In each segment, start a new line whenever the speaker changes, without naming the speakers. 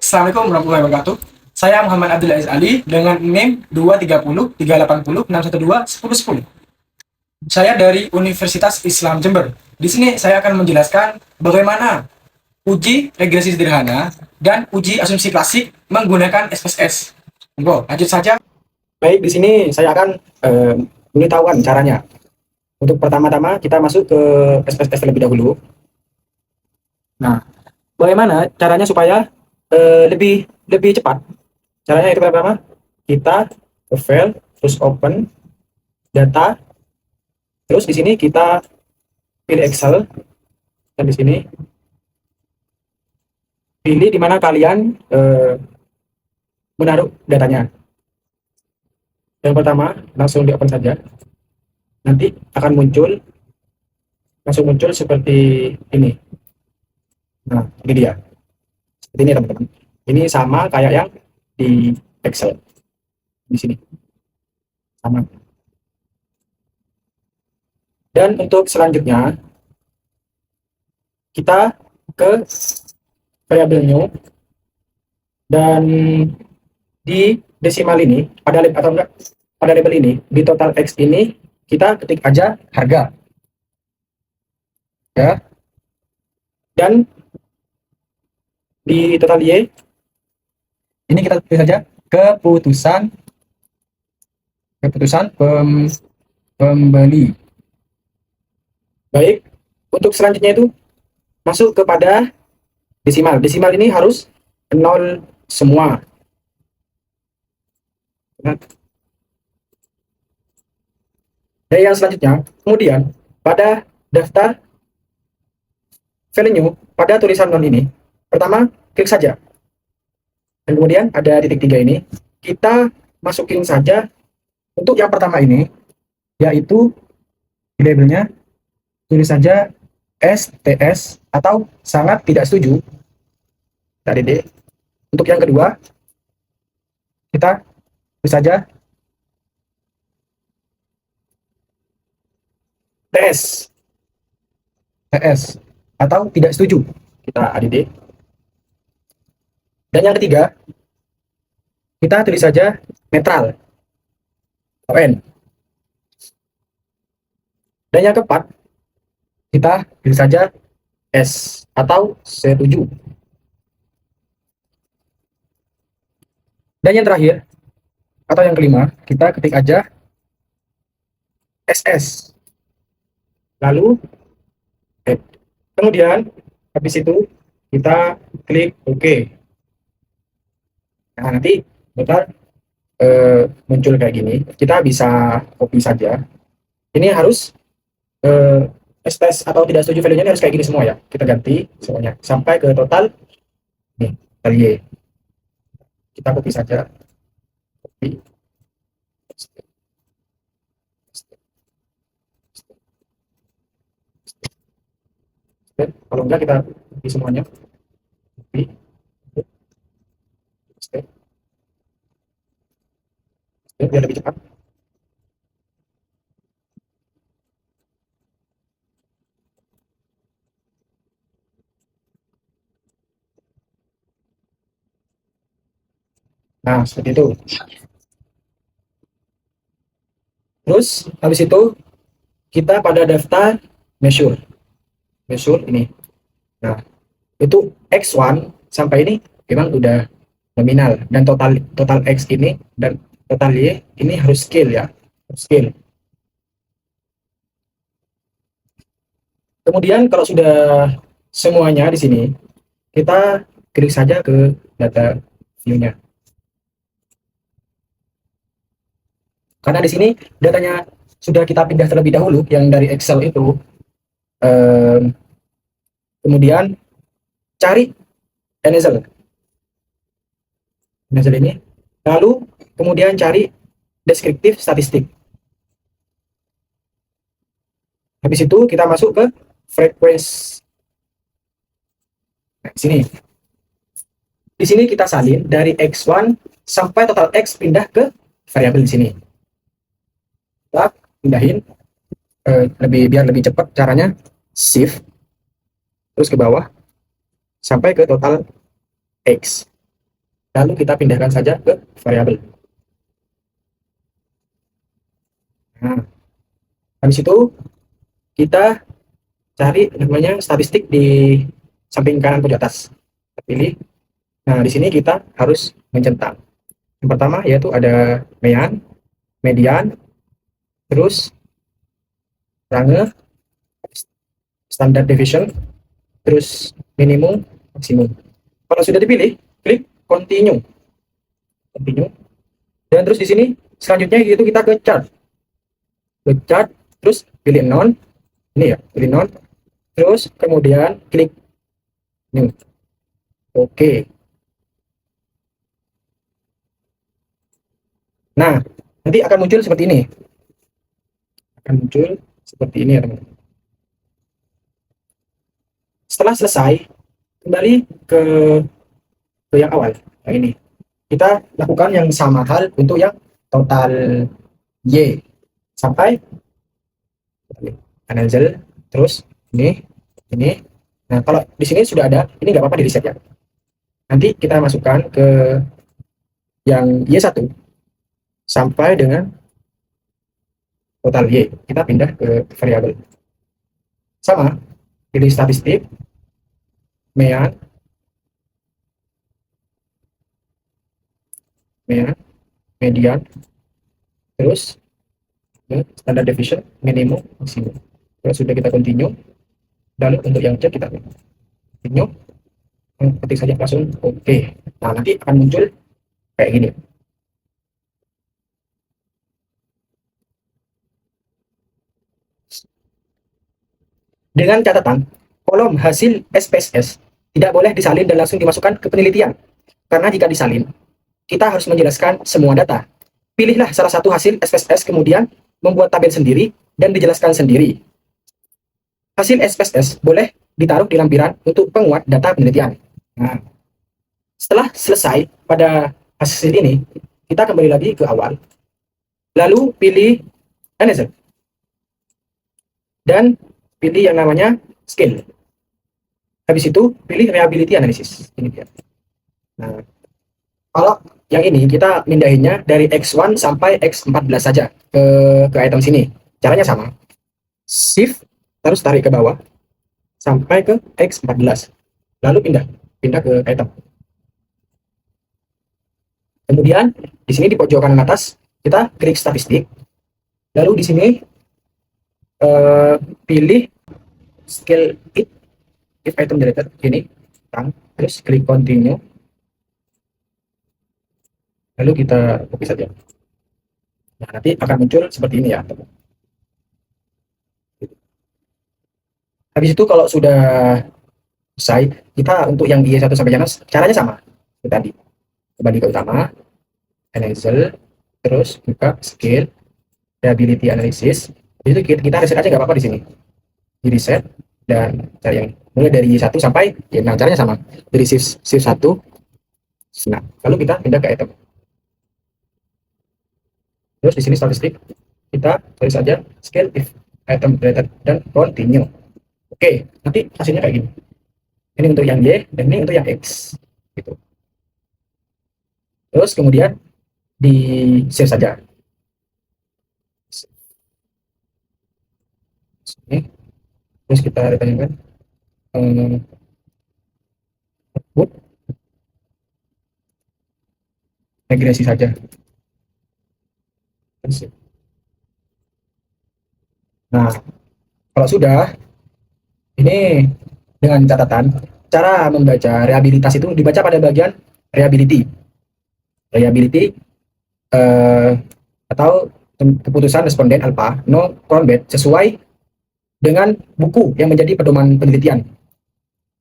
Assalamualaikum warahmatullahi wabarakatuh. Saya Muhammad Abdul Aziz Ali dengan NIM 230 380 612 1010. Saya dari Universitas Islam Jember. Di sini saya akan menjelaskan bagaimana uji regresi sederhana dan uji asumsi klasik menggunakan SPSS. Monggo, lanjut saja.
Baik, di sini saya akan memberitahukan caranya. Untuk pertama-tama kita masuk ke SPSS terlebih dahulu. Nah, bagaimana caranya supaya lebih cepat? Caranya itu pertama, kita ke file, terus open data, terus di sini kita pilih Excel, dan di sini pilih di mana kalian menaruh datanya. Yang pertama, langsung di open saja. Nanti akan langsung muncul seperti ini. Nah, ini dia. Seperti ini teman-teman. Ini sama kayak yang di Excel. Di sini. Sama. Dan untuk selanjutnya, kita ke variabel new, dan di desimal ini, pada label ini, di total X ini, kita ketik aja harga. Ya. Dan di total Y, ini kita tulis saja keputusan pembeli. Baik, untuk selanjutnya itu masuk kepada desimal. Desimal ini harus 0 semua. Dan yang selanjutnya, kemudian pada daftar value pada tulisan 0 ini, pertama klik saja. Dan kemudian ada titik 3 ini, kita masukin saja untuk yang pertama ini, yaitu di labelnya tulis saja STS atau sangat tidak setuju. Tadi D. Untuk yang kedua, kita tulis saja TS atau tidak setuju. Kita ADD. Dan yang ketiga, kita tulis saja netral atau N. Dan yang keempat, kita pilih saja S atau setuju. Dan yang terakhir atau yang kelima, kita ketik aja SS. Lalu add. Kemudian habis itu kita klik OK. Nah, nanti bentar muncul kayak gini. Kita bisa copy saja. Ini harus STS atau tidak setuju value-nya harus kayak gini semua ya. Kita ganti semuanya sampai ke total nih, total Y. Kita copy saja. Copy. Kalau enggak kita copy semuanya. Copy. Biar lebih cepat. Nah, seperti itu. Terus, habis itu, kita pada daftar measure. Measure ini. Nah, itu X1 sampai ini memang udah nominal. Dan total X ini dan total Y ini harus scale ya. Scale. Kemudian, kalau sudah semuanya di sini, kita klik saja ke data view-nya. Karena di sini datanya sudah kita pindah terlebih dahulu yang dari Excel itu. Kemudian cari N-Ezel ini, lalu kemudian cari deskriptif statistik. Habis itu kita masuk ke frequency. Nah, di sini kita salin dari X1 sampai total X pindah ke variabel di sini. Kita pindahin biar lebih cepat caranya, shift terus ke bawah sampai ke total X. lalu kita pindahkan saja ke variabel. Nah, habis itu kita cari namanya statistik di samping kanan pojok atas. Pilih. Nah, di sini kita harus mencentang. Yang pertama yaitu ada mean, median, terus range, standard deviation, terus minimum, maksimum. Kalau sudah dipilih, klik continue. Continue. Dan terus di sini selanjutnya itu kita ke chart. Ke chart, terus pilih non. Ini ya, pilih non. Terus kemudian klik new. Oke. Nah, nanti akan muncul seperti ini. Akan muncul seperti ini ya teman-teman. Setelah selesai, kembali ke yang awal, yang ini. Kita lakukan yang sama hal untuk yang total Y sampai cancel, terus ini. Nah, kalau di sini sudah ada, ini nggak apa-apa di reset ya. Nanti kita masukkan ke yang Y1 sampai dengan total Y. Kita pindah ke variabel. Sama, pilih statistik, mean, median, terus standard deviation, minimum, maksimum. Kalau sudah kita continue, lalu untuk yang cek kita continue, ketik saja langsung oke. Nah, nanti akan muncul kayak gini. Dengan catatan, kolom hasil SPSS tidak boleh disalin dan langsung dimasukkan ke penelitian. Karena jika disalin, kita harus menjelaskan semua data. Pilihlah salah satu hasil SPSS, kemudian membuat tabel sendiri dan dijelaskan sendiri. Hasil SPSS boleh ditaruh di lampiran untuk penguat data penelitian. Nah, setelah selesai pada hasil ini, kita kembali lagi ke awal. Lalu pilih analyzer. Dan pilih yang namanya scale. Habis itu pilih reliability analysis. Ini dia. Nah, kalau yang ini kita mindahinnya dari X1 sampai X14 saja ke item sini. Caranya sama. Shift terus tarik ke bawah sampai ke X14. Lalu pindah ke item. Kemudian di sini di pojok kanan atas kita klik statistik. Lalu di sini pilih scale it if item deleted ini, terus klik continue, lalu kita copy saja. Nah, nanti akan muncul seperti ini ya. Habis itu kalau sudah selesai, kita untuk yang Y1 sampai Janas caranya sama seperti tadi. Kembali ke utama, analyze, terus buka scale, reliability analysis. Itu kita reset aja nggak apa-apa di sini. Di reset dan cari yang mulai dari Y1 sampai ya, nah caranya sama. Dari shift 1. Nah, lalu kita pindah ke item. Terus di sini statistik kita tulis saja scale if item deleted dan continue. Oke, nanti hasilnya kayak gini. Ini untuk yang Y dan ini untuk yang X gitu. Terus kemudian di save saja. Sini. Terus kita tanyakan output regresi saja. Nah, kalau sudah, ini dengan catatan, cara membaca reliabilitas itu dibaca pada bagian reliability. Reliability atau keputusan responden alpha no crown bed sesuai dengan buku yang menjadi pedoman penelitian.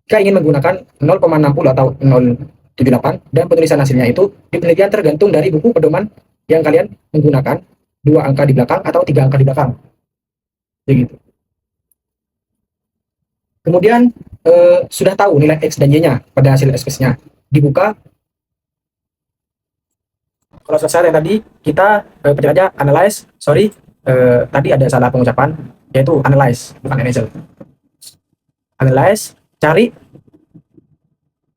Jika ingin menggunakan 0,60 atau 0,78 dan penulisan hasilnya itu di penelitian tergantung dari buku pedoman yang kalian menggunakan, 2 angka di belakang atau 3 angka di belakang. Begitu. Kemudian sudah tahu nilai X dan Y-nya pada hasil SPS-nya. Dibuka. Kalau selesai yang tadi, kita pencet aja analyze. Sorry, tadi ada salah pengucapan, yaitu analyze, bukan analyze. Analyze, cari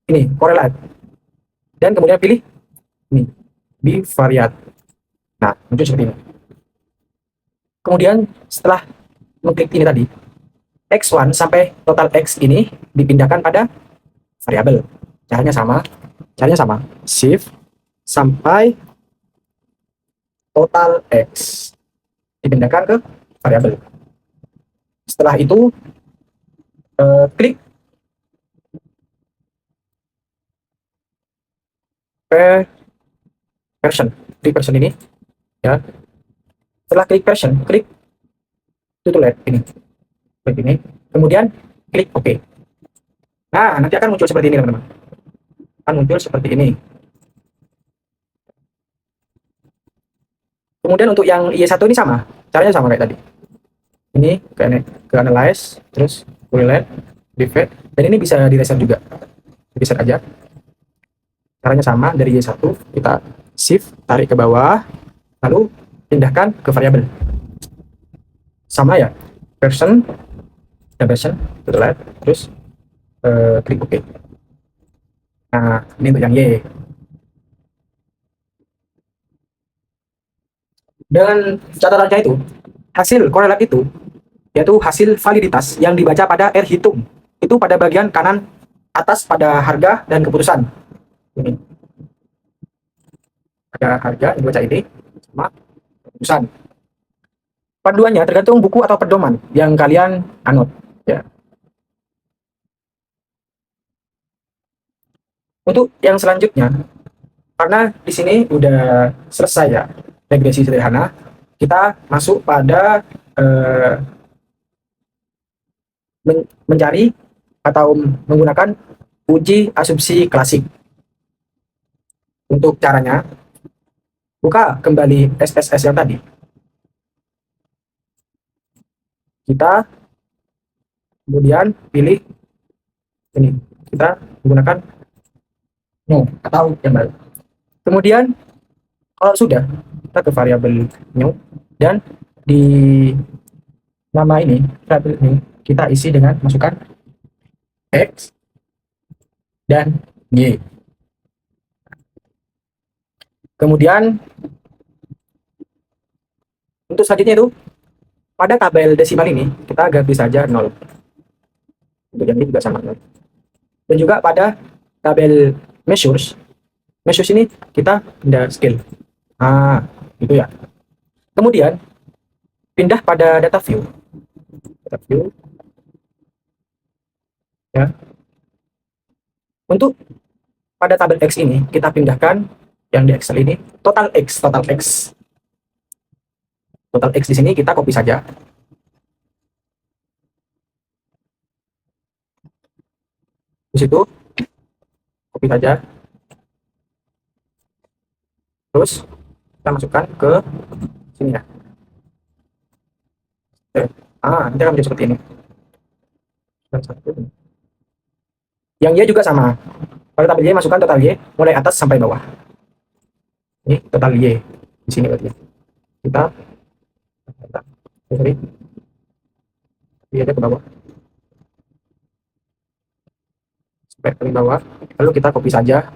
ini, correlate. dan kemudian pilih ini bivariate. Nah, muncul seperti ini. Kemudian setelah mengklik ini tadi, x1 sampai total x ini dipindahkan pada variabel. Caranya sama. Shift sampai total x dipindahkan ke variabel. Setelah itu klik version. Klik version ini ya. Setelah klik version, klik tutup ini. Klik ini. Kemudian klik OK. Nah, nanti akan muncul seperti ini, teman-teman. Akan muncul seperti ini. Kemudian untuk yang Y1 ini sama. Caranya sama kayak tadi. Ini ke analyze, terus correlate, divide, dan ini bisa di reset juga. Di reset aja. Caranya sama, dari Y1 kita shift, tarik ke bawah, lalu pindahkan ke variabel. Sama ya, version, terus klik OK. Nah, ini untuk yang Y. Dan catatannya itu, hasil korelat itu, yaitu hasil validitas yang dibaca pada R hitung. Itu pada bagian kanan atas pada harga dan keputusan. Ini. Ada harga yang dibaca ini, sama keputusan. Panduannya tergantung buku atau pedoman yang kalian anut. Ya. Untuk yang selanjutnya, karena di sini udah selesai ya regresi sederhana, kita masuk pada mencari atau menggunakan uji asumsi klasik. Untuk caranya, buka kembali SPSS yang tadi. Kita kemudian pilih ini, kita menggunakan new atau yang baru. Kemudian kalau sudah, kita ke variabel new dan di nama ini, variabel ini kita isi dengan masukkan x dan y. Kemudian untuk selanjutnya itu pada tabel desimal ini kita ganti saja 0. Untuk yang ini juga sama 0. Dan juga pada tabel measures ini kita pindah scale. Nah, gitu ya. Kemudian pindah pada data view. Ya. Untuk pada tabel X ini kita pindahkan yang di Excel ini total X. Total X di sini kita copy saja. Di situ copy saja. Terus kita masukkan ke sini ya. Nanti akan menjadi seperti ini. Yang Y juga sama. Pada tabel Y masukkan total Y mulai atas sampai bawah. Ini total Y di sini berarti. Kita sorry. Y aja ke bawah. Sampai ke bawah. Lalu kita copy saja.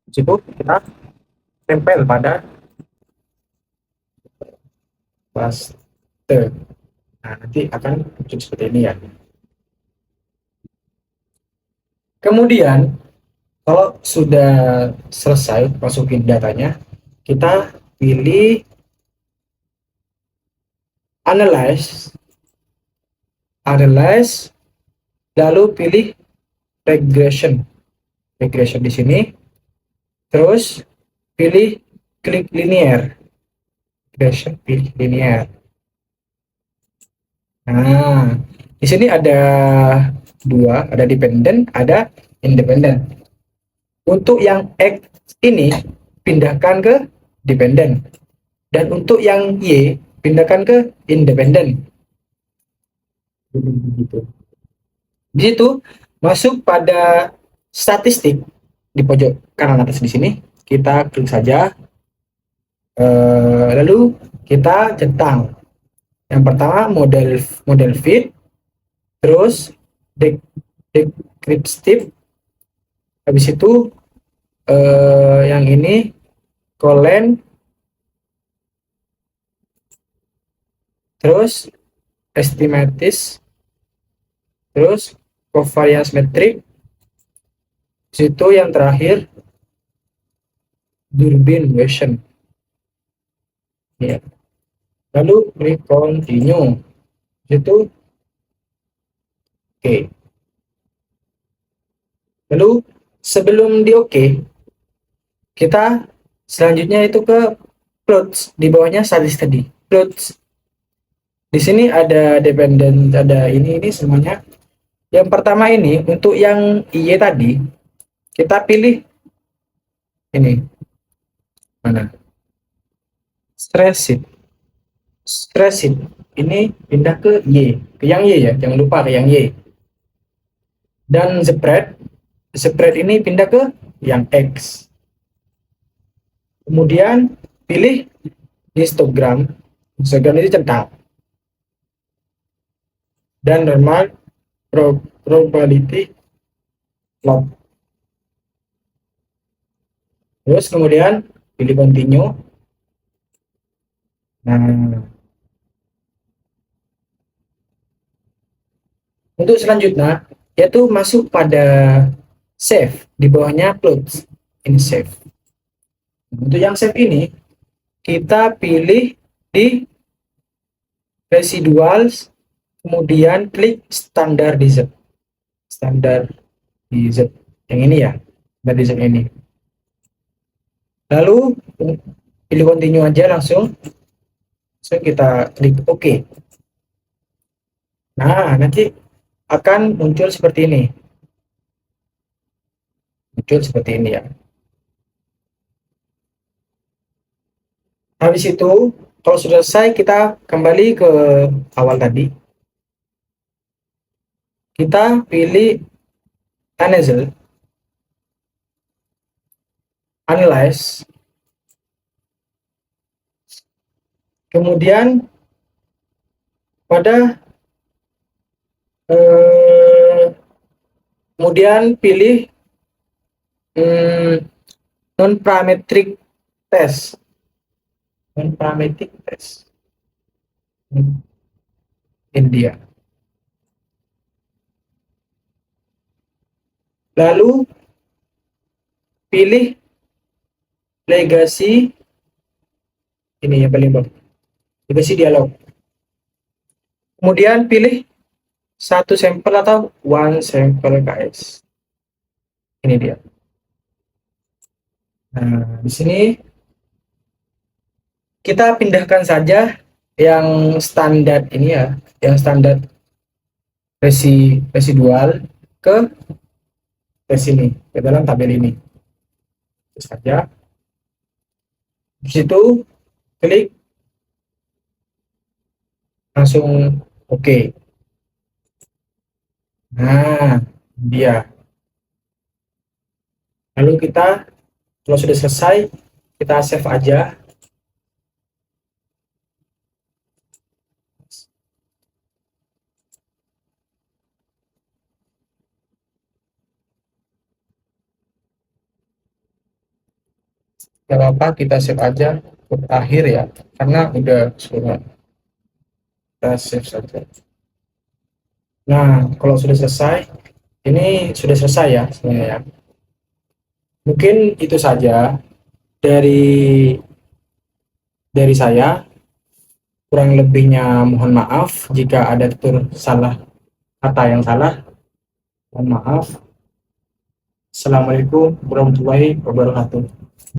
Di situ kita tempel pada paste. Nah, nanti akan muncul seperti ini ya. Kemudian kalau sudah selesai masukin datanya, kita pilih analyze, lalu pilih regression di sini, terus pilih klik linear, pilih linear. Nah, di sini ada dua, ada dependent, ada independent. Untuk yang X ini pindahkan ke dependent, dan untuk yang Y pindahkan ke independent. Di situ masuk pada statistik di pojok kanan atas di sini, kita klik saja, lalu kita centang. Yang pertama model fit, terus descriptive, habis itu yang ini kolen, terus estimatis, terus covariance metric, situ yang terakhir Durbin version ya. Lalu klik continue situ. Oke. Lalu sebelum di oke, kita selanjutnya itu ke plots, di bawahnya statis tadi plots. Di sini ada dependent, ada ini semuanya. Yang pertama ini untuk yang Y tadi kita pilih ini mana, stress sheet ini pindah ke Y, ke yang Y ya, jangan lupa ke yang Y. Dan spread ini pindah ke yang X. Kemudian pilih histogram itu centang, dan normal probability plot. Terus kemudian pilih continue. Nah, untuk selanjutnya yaitu masuk pada save, di bawahnya plots, ini save. Untuk yang save ini kita pilih di residuals, kemudian klik standardized yang ini ya, standardized ini. Lalu pilih continue aja langsung. So kita klik OK. Nah, nanti akan muncul seperti ini. Ya. Habis itu, kalau sudah selesai, kita kembali ke awal tadi. Kita pilih analyze, kemudian kemudian pilih non-parametric test. India. Lalu pilih legacy, ini yang paling bawah, legacy dialog. Kemudian pilih satu sampel atau one sample guys. Ini dia. Nah, di sini kita pindahkan saja yang standar ini ya, yang standar residual ke sini, ke dalam tabel ini. Terus saja. Di situ klik langsung oke. Nah, dia. Lalu kita kalau sudah selesai, kita save aja. Gak apa-apa, kita save aja ke akhir ya, karena udah semua. Kita save saja. Nah, kalau sudah selesai, ini sudah selesai ya sebenarnya ya. Mungkin itu saja dari saya. Kurang lebihnya mohon maaf jika ada tutur salah, kata yang salah. Mohon maaf. Assalamualaikum warahmatullahi wabarakatuh.